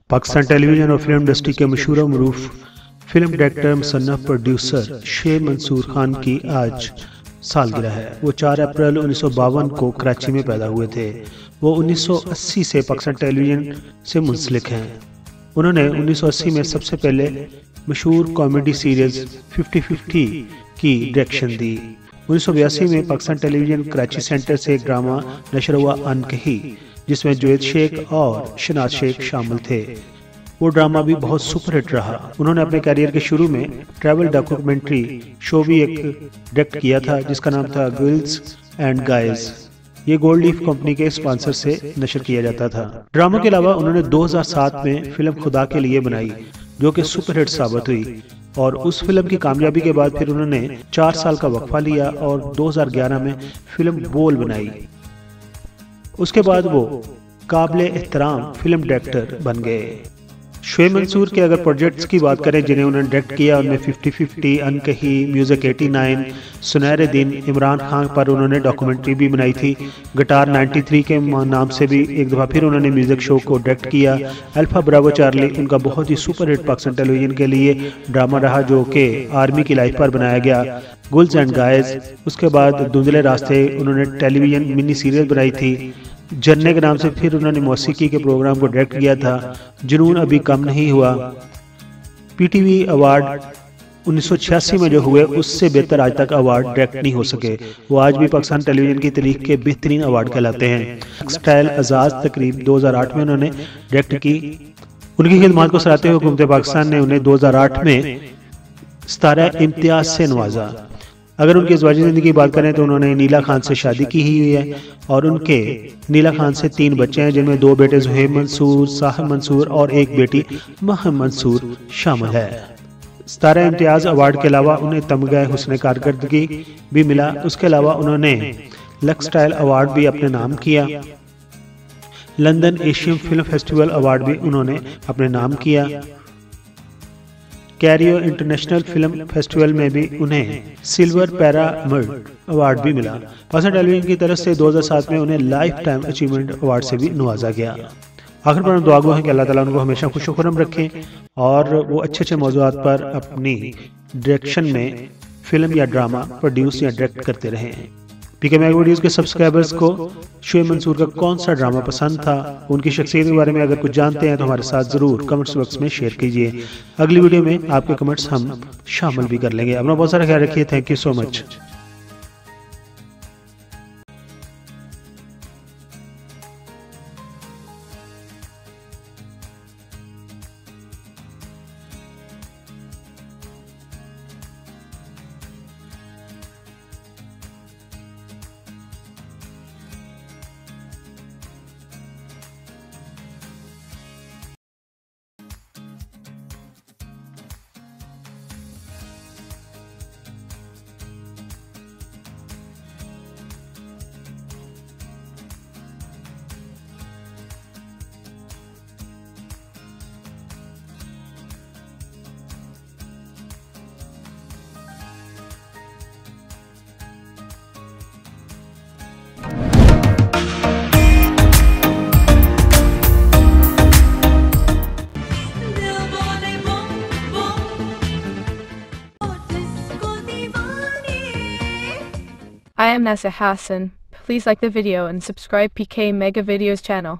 Pakistan television और film industry के मशहूर मरूफ फिल्म डायरेक्टर मुसन्नफ प्रोड्यूसर शेर मंसूर खान की आज सालगिरह है। वो 4 अप्रैल 1952 को कराची में पैदा हुए थे। वो 1980 से पाकिस्तान टेलीविज़न से मुंसलिक हैं। उन्होंने 1980 में सबसे पहले मशहूर कॉमेडी सीरीज 50-50 की डायरेक्शन दी। 1982 में पाकिस्तान टेलीविज़न कराची सेंटर से एक ड्रामा नशर हुआ अनकही, जिसमें जुवैद शेख और शनाज शेख शामिल थे। वो ड्रामा भी बहुत सुपरहिट रहा। उन्होंने अपने करियर के शुरू में ट्रैवल डॉक्यूमेंट्री शो भी एक डायरेक्ट किया था, जिसका नाम था गर्ल्स एंड गाइज। ये गोल्ड लीफ कंपनी के स्पॉन्सर से नशर किया जाता था। ड्रामा के अलावा उन्होंने 2007 में फिल्म खुदा के लिए बनाई, जो कि सुपरहिट साबित हुई। और उस फिल्म की कामयाबी के बाद फिर उन्होंने 4 साल का वक्फा लिया और 2011 में फिल्म बोल बनाई। उसके बाद वो काबिल एहतराम फिल्म डायरेक्टर बन गए। शोएब मंसूर के अगर प्रोजेक्ट्स की बात करें जिन्हें उन्होंने डायरेक्ट किया, उनमें 50-50, अनकही, म्यूजिक 89, सुनहरे दिन, इमरान खान पर उन्होंने डॉक्यूमेंट्री भी बनाई थी। गिटार 93 के नाम से भी एक दफ़ा फिर उन्होंने म्यूजिक शो को डायरेक्ट किया। अल्फा ब्रावो चार्ली उनका बहुत ही सुपरहिट पाकिस्तान टेलीविज़न के लिए ड्रामा रहा, जो कि आर्मी की लाइफ पर बनाया गया। गर्ल्स एंड गाइज, उसके बाद धुंधले रास्ते उन्होंने टेलीविज़न मिनी सीरियल बनाई थी। जन्ने के नाम से फिर उन्होंने मौसीकी के प्रोग्राम को डायरेक्ट किया था। जुनून अभी कम नहीं हुआ। पीटीवी अवार्ड 1986 में जो हुए, उससे बेहतर आज तक अवार्ड डायरेक्ट नहीं हो सके। वो आज भी पाकिस्तान टेलीविज़न की तारीख के बेहतरीन अवार्ड कहलाते हैं। स्टाइल आज़ाद तकरीब 2008 में उन्होंने डायरेक्ट की। उनकी खिदमत को सराहते हुए हुकूमत पाकिस्तान ने उन्हें 2008 में सितारा इम्तियाज से नवाजा। अगर उनकी ज़वाजी ज़िंदगी की बात करें तो उन्होंने नीला खान से शादी की हुई है और उनके नीला खान से 3 बच्चे हैं, जिनमें 2 बेटे ज़ुहैब मंसूर, साहिब मंसूर और एक बेटी महम मंसूर शामिल है। सितारा इम्तियाज़ अवार्ड के अलावा उन्हें तमगा हुस्न कारकर्दगी भी मिला। उसके अलावा उन्होंने लक्स स्टाइल अवार्ड भी अपने नाम किया। London Asian film festival award भी उन्होंने अपने नाम किया। कैरियो इंटरनेशनल फिल्म फेस्टिवल में भी उन्हें सिल्वर पैरामिड अवार्ड भी मिला। पाकिस्तान टेलीविज़न की तरफ से 2007 में उन्हें लाइफ टाइम अचीवमेंट अवार्ड से भी नवाजा गया। आखिर पर हम दुआ गो हैं कि अल्लाह ताला उनको हमेशा खुश खुरम रखें और वो अच्छे मौज़ूआत पर अपनी डायरेक्शन में फिल्म या ड्रामा प्रोड्यूस या डायरेक्ट करते रहें। पीके मैग वीडियोज़ के सब्सक्राइबर्स को शोएब मंसूर का कौन सा ड्रामा पसंद था, उनकी शख्सियत के बारे में अगर कुछ जानते हैं तो हमारे साथ ज़रूर कमेंट्स बॉक्स में शेयर कीजिए। अगली वीडियो में आपके कमेंट्स हम शामिल भी कर लेंगे। अपना बहुत सारा ख्याल रखिए। Thank you so much. I am Nasser Hassan. Please like the video and subscribe PK Mega Videos channel.